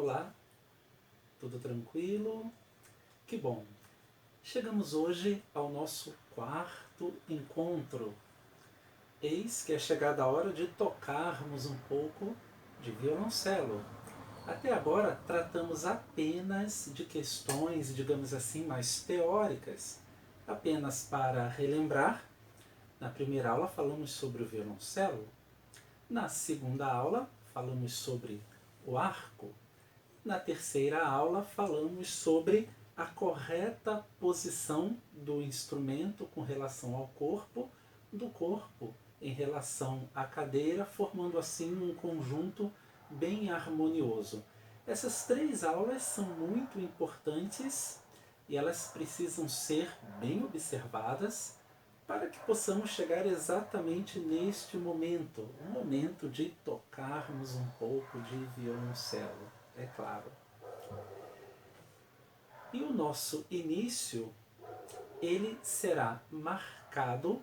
Olá, tudo tranquilo? Que bom! Chegamos hoje ao nosso quarto encontro. Eis que é chegada a hora de tocarmos um pouco de violoncelo. Até agora tratamos apenas de questões, digamos assim, mais teóricas. Apenas para relembrar, na primeira aula falamos sobre o violoncelo, na segunda aula falamos sobre o arco, na terceira aula falamos sobre a correta posição do instrumento com relação ao corpo, do corpo em relação à cadeira, formando assim um conjunto bem harmonioso. Essas três aulas são muito importantes e elas precisam ser bem observadas para que possamos chegar exatamente neste momento, o momento de tocarmos um pouco de violoncelo, é claro. E o nosso início, ele será marcado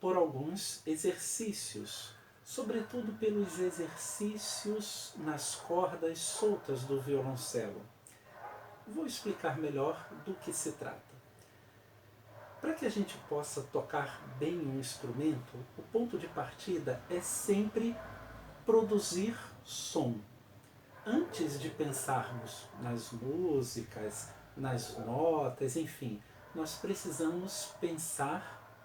por alguns exercícios, sobretudo pelos exercícios nas cordas soltas do violoncelo. Vou explicar melhor do que se trata. Para que a gente possa tocar bem um instrumento, o ponto de partida é sempre produzir som. Antes de pensarmos nas músicas, nas notas, enfim, nós precisamos pensar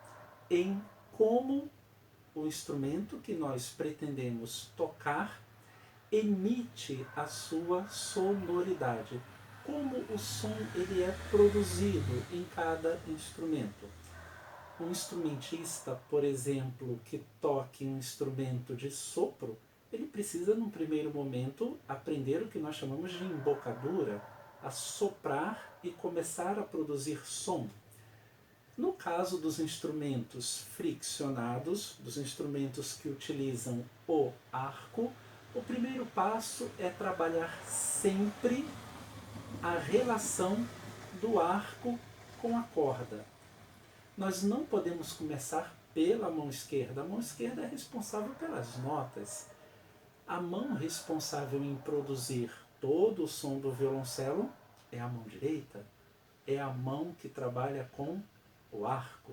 em como o instrumento que nós pretendemos tocar emite a sua sonoridade, como o som ele é produzido em cada instrumento. Um instrumentista, por exemplo, que toque um instrumento de sopro, ele precisa, num primeiro momento, aprender o que nós chamamos de embocadura, a soprar e começar a produzir som. No caso dos instrumentos friccionados, dos instrumentos que utilizam o arco, o primeiro passo é trabalhar sempre a relação do arco com a corda. Nós não podemos começar pela mão esquerda. A mão esquerda é responsável pelas notas. A mão responsável em produzir todo o som do violoncelo é a mão direita. É a mão que trabalha com o arco.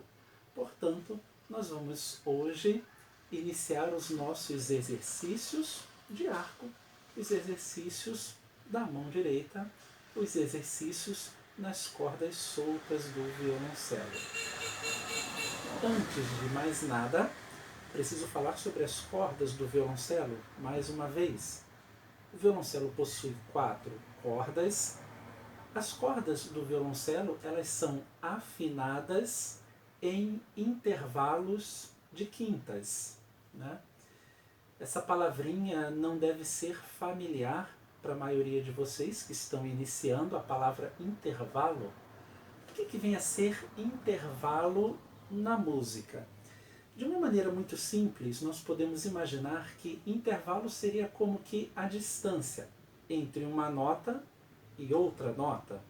Portanto, nós vamos hoje iniciar os nossos exercícios de arco, os exercícios da mão direita, os exercícios nas cordas soltas do violoncelo. Antes de mais nada, preciso falar sobre as cordas do violoncelo mais uma vez. O violoncelo possui 4 cordas. As cordas do violoncelo, elas são afinadas em intervalos de quintas, né? Essa palavrinha não deve ser familiar para a maioria de vocês que estão iniciando a palavra intervalo. O que vem a ser intervalo na música? De uma maneira muito simples, nós podemos imaginar que intervalo seria como que a distância entre uma nota e outra nota,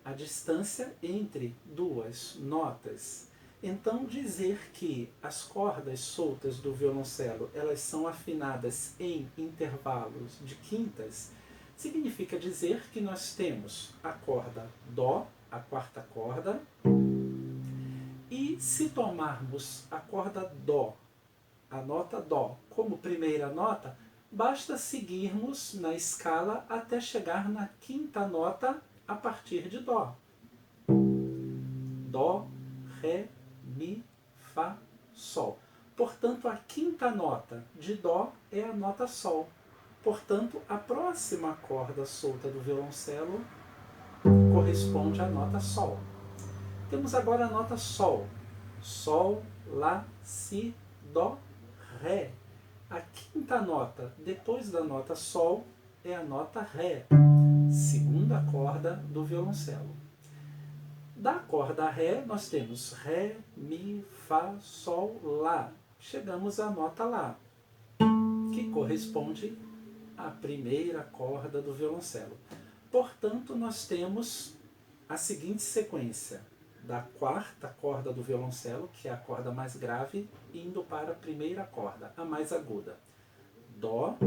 a distância entre duas notas. Então, dizer que as cordas soltas do violoncelo elas são afinadas em intervalos de quintas significa dizer que nós temos a corda Dó, a quarta corda, e se tomarmos a corda Dó, a nota Dó, como primeira nota, basta seguirmos na escala até chegar na quinta nota a partir de Dó. Dó, Ré, Mi, Fá, Sol. Portanto, a quinta nota de Dó é a nota Sol. Portanto, a próxima corda solta do violoncelo corresponde à nota Sol. Temos agora a nota Sol. Sol, Lá, Si, Dó, Ré. A quinta nota depois da nota Sol é a nota Ré, segunda corda do violoncelo. Da corda Ré nós temos Ré, Mi, Fá, Sol, Lá. Chegamos à nota Lá, que corresponde à primeira corda do violoncelo. Portanto, nós temos a seguinte sequência: da quarta corda do violoncelo, que é a corda mais grave, indo para a primeira corda, a mais aguda. Dó,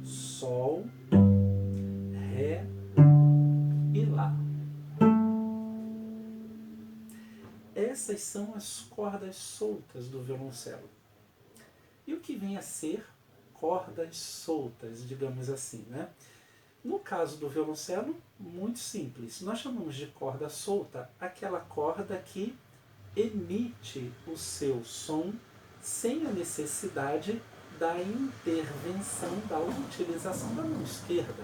Sol, essas são as cordas soltas do violoncelo. E o que vem a ser cordas soltas, digamos assim, né? No caso do violoncelo, muito simples. Nós chamamos de corda solta aquela corda que emite o seu som sem a necessidade da intervenção, da utilização da mão esquerda.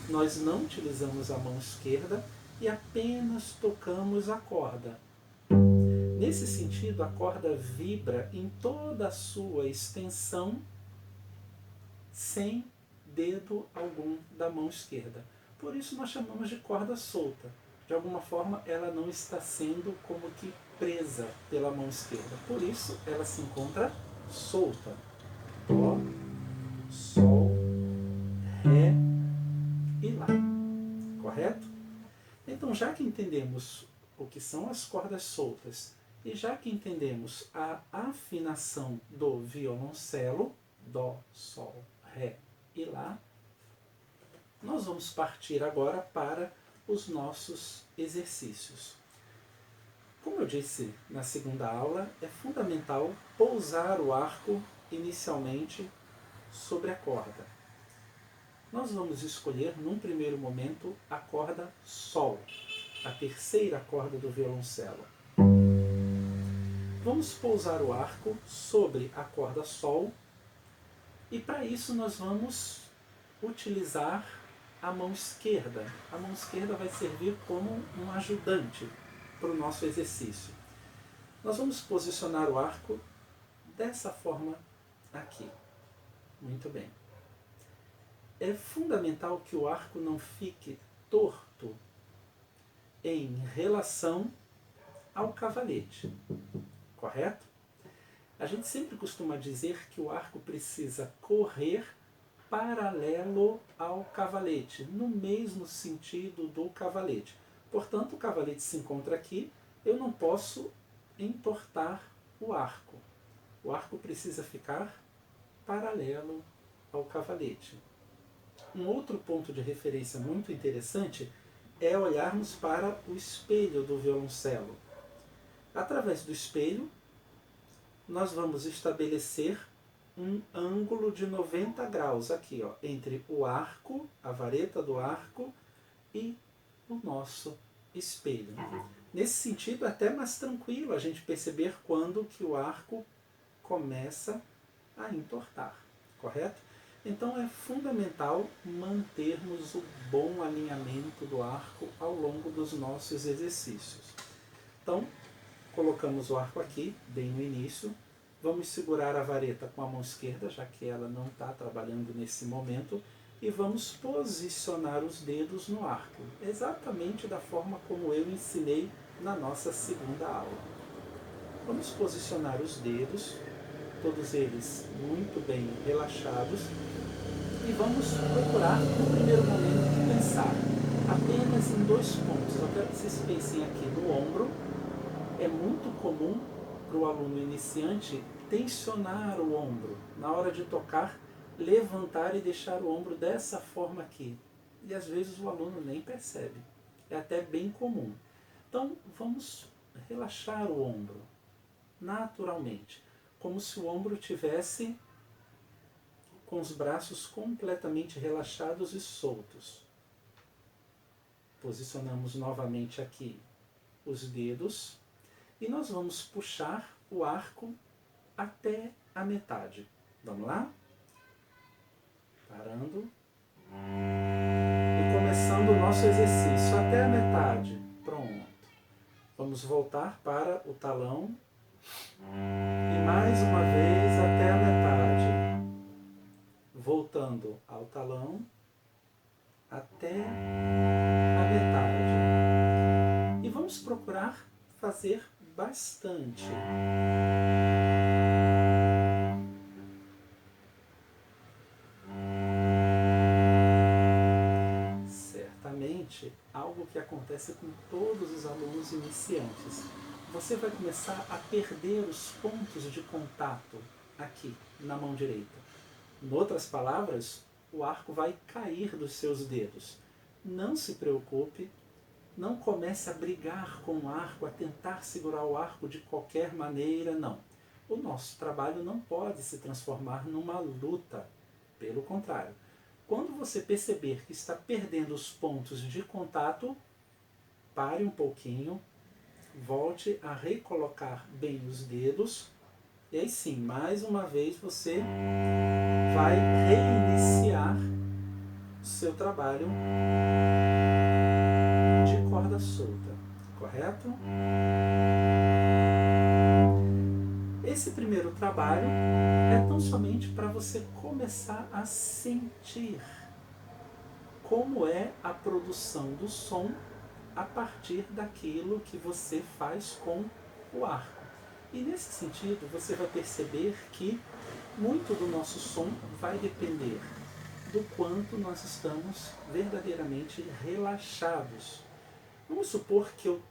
Nós não utilizamos a mão esquerda e apenas tocamos a corda. Nesse sentido, a corda vibra em toda a sua extensão sem dedo algum da mão esquerda. Por isso nós chamamos de corda solta. De alguma forma ela não está sendo como que presa pela mão esquerda. Por isso ela se encontra solta. Dó, Sol, Ré e Lá. Correto? Então, já que entendemos o que são as cordas soltas e já que entendemos a afinação do violoncelo, Dó, Sol, Ré e Lá, nós vamos partir agora para os nossos exercícios. Como eu disse na segunda aula, é fundamental pousar o arco inicialmente sobre a corda. Nós vamos escolher, num primeiro momento, a corda Sol, a terceira corda do violoncelo. Vamos pousar o arco sobre a corda Sol e para isso nós vamos utilizar a mão esquerda. A mão esquerda vai servir como um ajudante para o nosso exercício. Nós vamos posicionar o arco dessa forma aqui. Muito bem. É fundamental que o arco não fique torto em relação ao cavalete, correto? A gente sempre costuma dizer que o arco precisa correr paralelo ao cavalete, no mesmo sentido do cavalete. Portanto, o cavalete se encontra aqui, eu não posso entortar o arco. O arco precisa ficar paralelo ao cavalete. Um outro ponto de referência muito interessante é olharmos para o espelho do violoncelo. Através do espelho, nós vamos estabelecer um ângulo de 90 graus aqui, ó, entre o arco, a vareta do arco e o nosso espelho. Nesse sentido, é até mais tranquilo a gente perceber quando que o arco começa a entortar, correto? Então é fundamental mantermos o bom alinhamento do arco ao longo dos nossos exercícios. Então, colocamos o arco aqui, bem no início. Vamos segurar a vareta com a mão esquerda, já que ela não está trabalhando nesse momento. E vamos posicionar os dedos no arco, exatamente da forma como eu ensinei na nossa segunda aula. Vamos posicionar os dedos, todos eles muito bem relaxados. E vamos procurar, no primeiro momento, pensar apenas em dois pontos. Eu quero que vocês pensem aqui no ombro. É muito comum para o aluno iniciante tensionar o ombro. Na hora de tocar, levantar e deixar o ombro dessa forma aqui. E às vezes o aluno nem percebe. É até bem comum. Então, vamos relaxar o ombro naturalmente, como se o ombro tivesse com os braços completamente relaxados e soltos. Posicionamos novamente aqui os dedos e nós vamos puxar o arco até a metade. Vamos lá? Parando. E começando o nosso exercício até a metade. Pronto. Vamos voltar para o talão. E mais uma vez até a metade. Voltando ao talão até a metade. E vamos procurar fazer bastante. Certamente, algo que acontece com todos os alunos iniciantes. Você vai começar a perder os pontos de contato aqui na mão direita. Em outras palavras, o arco vai cair dos seus dedos. Não se preocupe, Não comece a brigar com o arco, a tentar segurar o arco de qualquer maneira, não. O nosso trabalho não pode se transformar numa luta. Pelo contrário, quando você perceber que está perdendo os pontos de contato, pare um pouquinho, volte a recolocar bem os dedos, e aí sim, mais uma vez você vai reiniciar o seu trabalho de corda solta, correto? Esse primeiro trabalho é tão somente para você começar a sentir como é a produção do som a partir daquilo que você faz com o arco. E nesse sentido, você vai perceber que muito do nosso som vai depender do quanto nós estamos verdadeiramente relaxados. Vamos supor que eu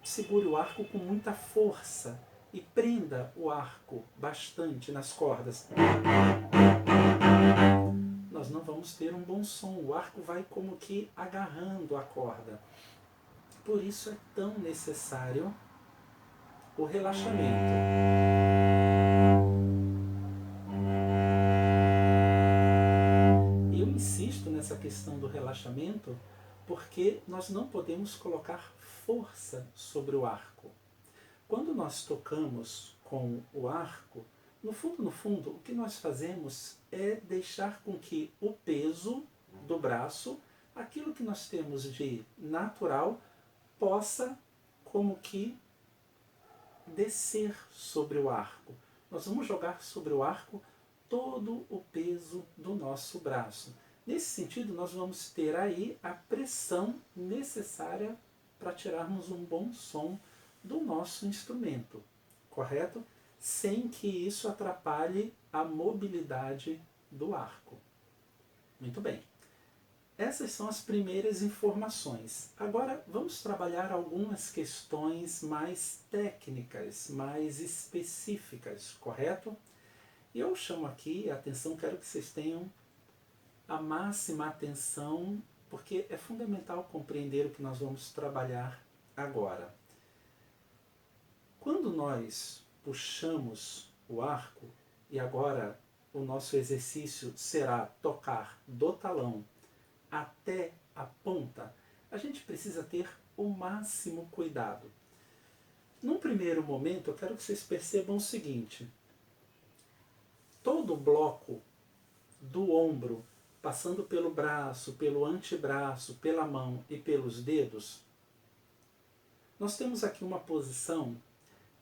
segure o arco com muita força e prenda o arco bastante nas cordas. Nós não vamos ter um bom som, o arco vai como que agarrando a corda. Por isso é tão necessário o relaxamento. Eu insisto nessa questão do relaxamento porque nós não podemos colocar força sobre o arco. Quando nós tocamos com o arco, no fundo, o que nós fazemos é deixar com que o peso do braço, aquilo que nós temos de natural, possa como que descer sobre o arco. Nós vamos jogar sobre o arco todo o peso do nosso braço. Nesse sentido, nós vamos ter aí a pressão necessária para tirarmos um bom som do nosso instrumento, correto? Sem que isso atrapalhe a mobilidade do arco. Muito bem. Essas são as primeiras informações. Agora vamos trabalhar algumas questões mais técnicas, mais específicas, correto? E eu chamo aqui a atenção, quero que vocês tenham a máxima atenção, porque é fundamental compreender o que nós vamos trabalhar agora. Quando nós puxamos o arco, e agora o nosso exercício será tocar do talão até a ponta, a gente precisa ter o máximo cuidado. Num primeiro momento, eu quero que vocês percebam o seguinte: todo o bloco do ombro, passando pelo braço, pelo antebraço, pela mão e pelos dedos, nós temos aqui uma posição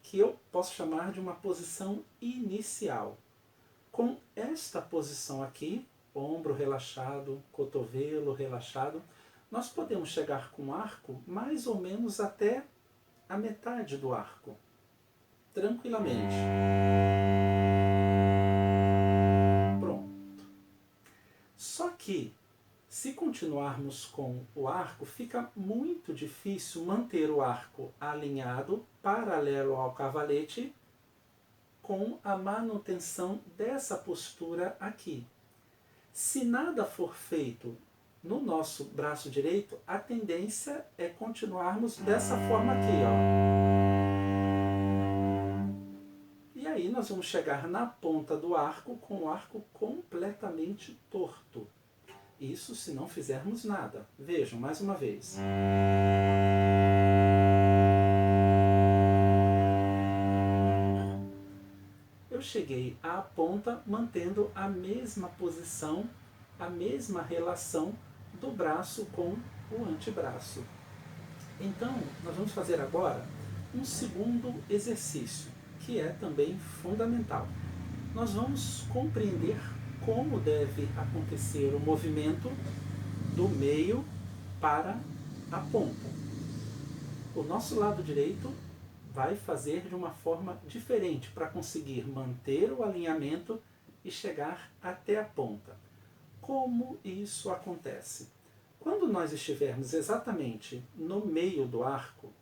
que eu posso chamar de uma posição inicial. Com esta posição aqui, ombro relaxado, cotovelo relaxado, nós podemos chegar com o arco mais ou menos até a metade do arco, tranquilamente. Pronto. Só que, se continuarmos com o arco, fica muito difícil manter o arco alinhado, paralelo ao cavalete, com a manutenção dessa postura aqui. Se nada for feito no nosso braço direito, a tendência é continuarmos dessa forma aqui, ó. E aí nós vamos chegar na ponta do arco com o arco completamente torto. Isso se não fizermos nada. Vejam, mais uma vez. Eu cheguei à ponta mantendo a mesma posição, a mesma relação do braço com o antebraço. Então, nós vamos fazer agora um segundo exercício, que é também fundamental. Nós vamos compreender como deve acontecer o movimento do meio para a ponta. O nosso lado direito vai fazer de uma forma diferente para conseguir manter o alinhamento e chegar até a ponta. Como isso acontece? Quando nós estivermos exatamente no meio do arco,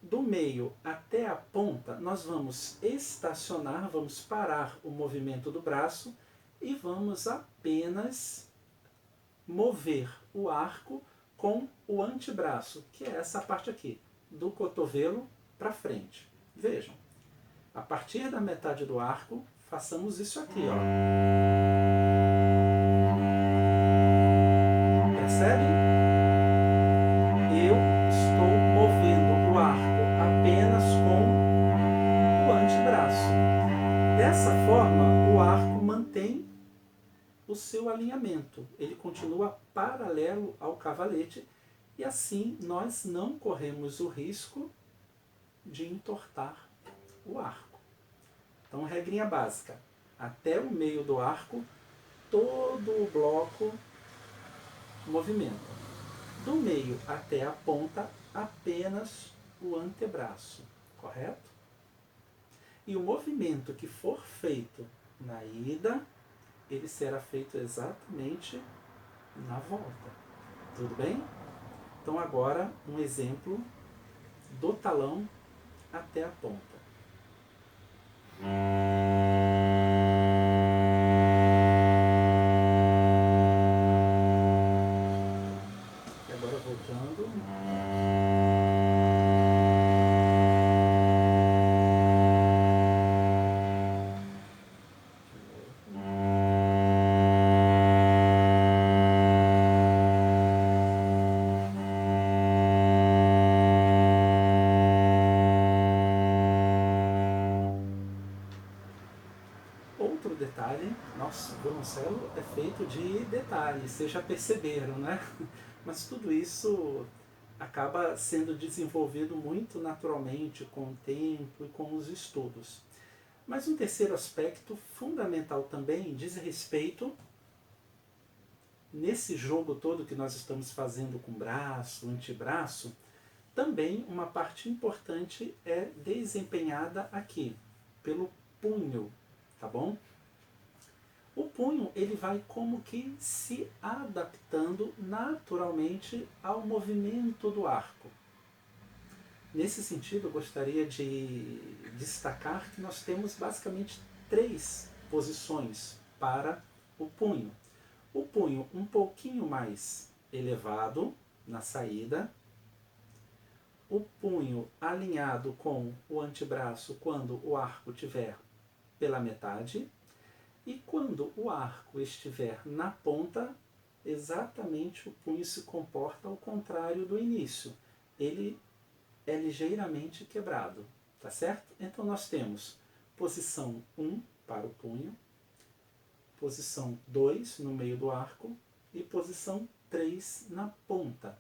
do meio até a ponta, nós vamos estacionar, vamos parar o movimento do braço e vamos apenas mover o arco com o antebraço, que é essa parte aqui, do cotovelo para frente. Vejam, a partir da metade do arco, façamos isso aqui, ó. Percebem? Eu estou movendo o arco apenas com o antebraço. Dessa forma, o arco mantém o seu alinhamento. Ele continua paralelo ao cavalete e assim nós não corremos o risco de entortar o arco. Então, regrinha básica. Até o meio do arco, todo o bloco movimenta. Do meio até a ponta, apenas o antebraço. Correto? E o movimento que for feito na ida, ele será feito exatamente na volta. Tudo bem? Então agora um exemplo do talão até a ponta. E agora voltando. Outro detalhe, nossa, o violoncelo é feito de detalhes, vocês já perceberam, né? Mas tudo isso acaba sendo desenvolvido muito naturalmente com o tempo e com os estudos. Mas um terceiro aspecto fundamental também diz respeito, nesse jogo todo que nós estamos fazendo com braço, antebraço, também uma parte importante é desempenhada aqui, pelo punho, tá bom? O punho ele vai como que se adaptando naturalmente ao movimento do arco. Nesse sentido, eu gostaria de destacar que nós temos basicamente 3 posições para o punho. O punho um pouquinho mais elevado na saída, o punho alinhado com o antebraço quando o arco estiver pela metade, e quando o arco estiver na ponta, exatamente o punho se comporta ao contrário do início. Ele é ligeiramente quebrado, tá certo? Então nós temos posição 1 para o punho, posição 2 no meio do arco e posição 3 na ponta.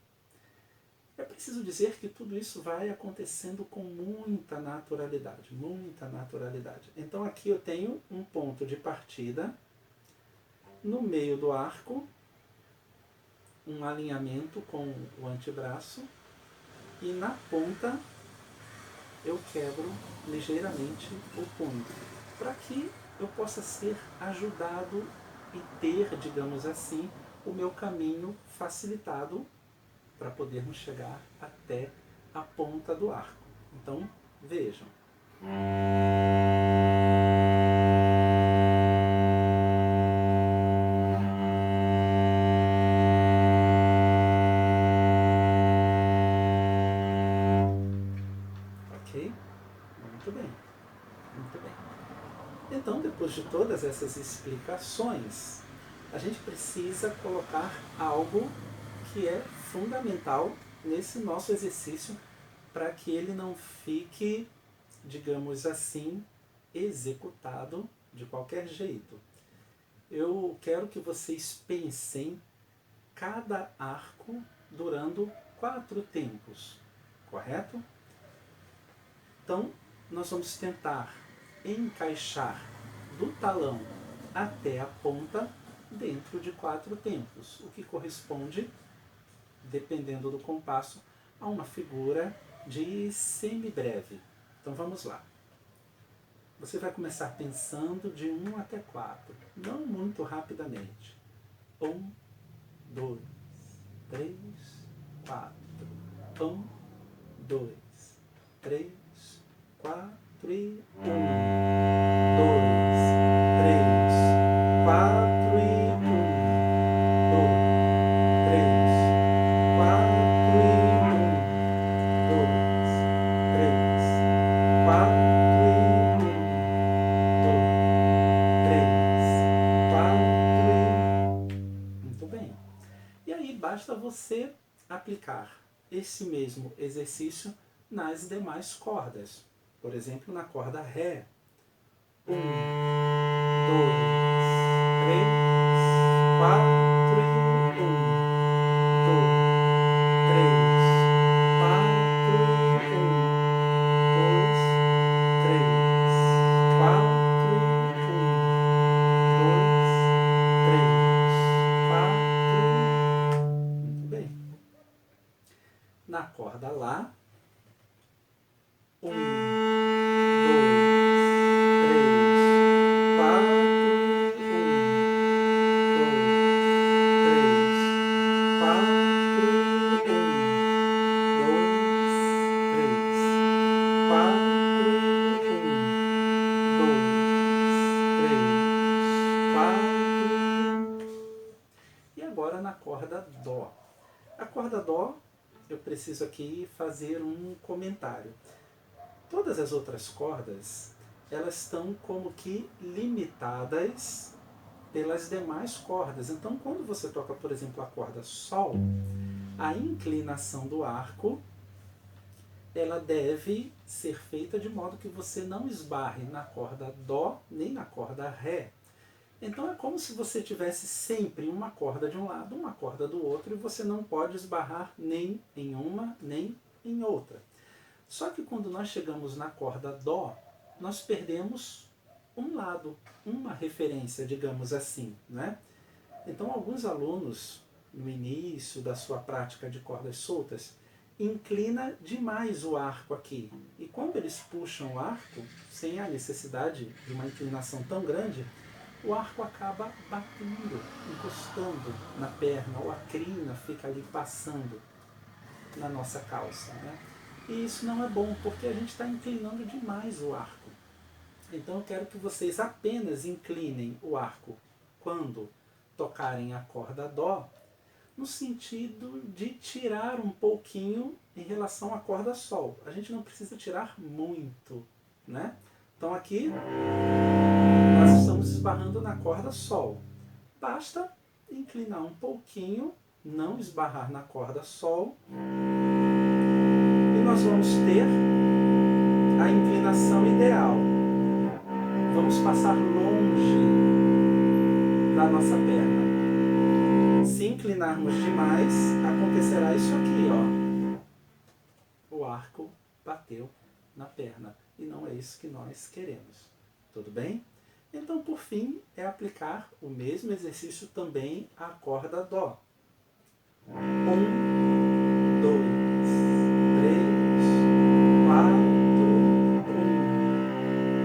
É preciso dizer que tudo isso vai acontecendo com muita naturalidade, muita naturalidade. Então aqui eu tenho um ponto de partida, no meio do arco, um alinhamento com o antebraço, e na ponta eu quebro ligeiramente o punho, para que eu possa ser ajudado e ter, digamos assim, o meu caminho facilitado para podermos chegar até a ponta do arco. Então, vejam. Ok? Muito bem. Muito bem. Então, depois de todas essas explicações, a gente precisa colocar algo que é fundamental nesse nosso exercício para que ele não fique, digamos assim, executado de qualquer jeito. Eu quero que vocês pensem cada arco durando 4 tempos, correto? Então, nós vamos tentar encaixar do talão até a ponta dentro de 4 tempos, o que corresponde, dependendo do compasso, a uma figura de semibreve. Então vamos lá. Você vai começar pensando de 1 até 4, não muito rapidamente. 1, 2, 3, 4. 1, 2, 3, 4 e 1, 2, 3, 4 e 1, 2, 3, 4 basta você aplicar esse mesmo exercício nas demais cordas. Por exemplo, na corda Ré. 1, 2, 3, 4 e 1, 2, 3, 4 e 1, 2, 3, 4 e 1, 2, 3, 4. Muito bem. Na corda Lá. 1, 2, 3, 4 e 1, 2, 3, 4 e 1, 2, 3, 4 e 1, 2, 3, 4 e 1. E agora na corda Dó. A corda Dó, eu preciso aqui fazer um comentário. Todas as outras cordas, elas estão como que limitadas pelas demais cordas. Então, quando você toca, por exemplo, a corda Sol, a inclinação do arco, ela deve ser feita de modo que você não esbarre na corda Dó, nem na corda Ré. Então, é como se você tivesse sempre uma corda de um lado, uma corda do outro, e você não pode esbarrar nem em uma, nem em outra. Só que quando nós chegamos na corda Dó, nós perdemos um lado, uma referência, digamos assim, né? Então, alguns alunos, no início da sua prática de cordas soltas, inclina demais o arco aqui. E quando eles puxam o arco, sem a necessidade de uma inclinação tão grande, o arco acaba batendo, encostando na perna, ou a crina fica ali passando na nossa calça, né? E isso não é bom, porque a gente está inclinando demais o arco. Então eu quero que vocês apenas inclinem o arco quando tocarem a corda Dó, no sentido de tirar um pouquinho em relação à corda Sol. A gente não precisa tirar muito, né? Então aqui nós estamos esbarrando na corda Sol. Basta inclinar um pouquinho, não esbarrar na corda Sol, e nós vamos ter a inclinação ideal. Vamos passar longe da nossa perna. Se inclinarmos demais, acontecerá isso aqui, ó. O arco bateu na perna. E não é isso que nós queremos. Tudo bem? Então, por fim, é aplicar o mesmo exercício também à corda Dó. 1, 2, 3, 4, 1,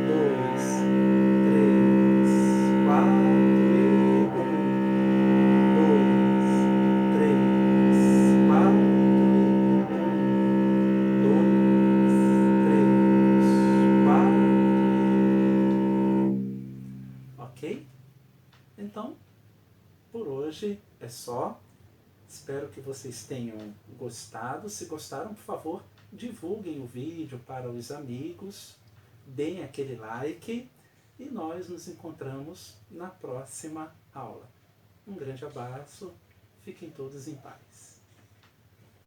2, 3, 4 e 1, 2, 3, 4 e 1, 2, 3, 4 e 1. Ok? Então, por hoje é só. Espero que vocês tenham gostado. Se gostaram, por favor, divulguem o vídeo para os amigos, deem aquele like e nós nos encontramos na próxima aula. Um grande abraço, fiquem todos em paz.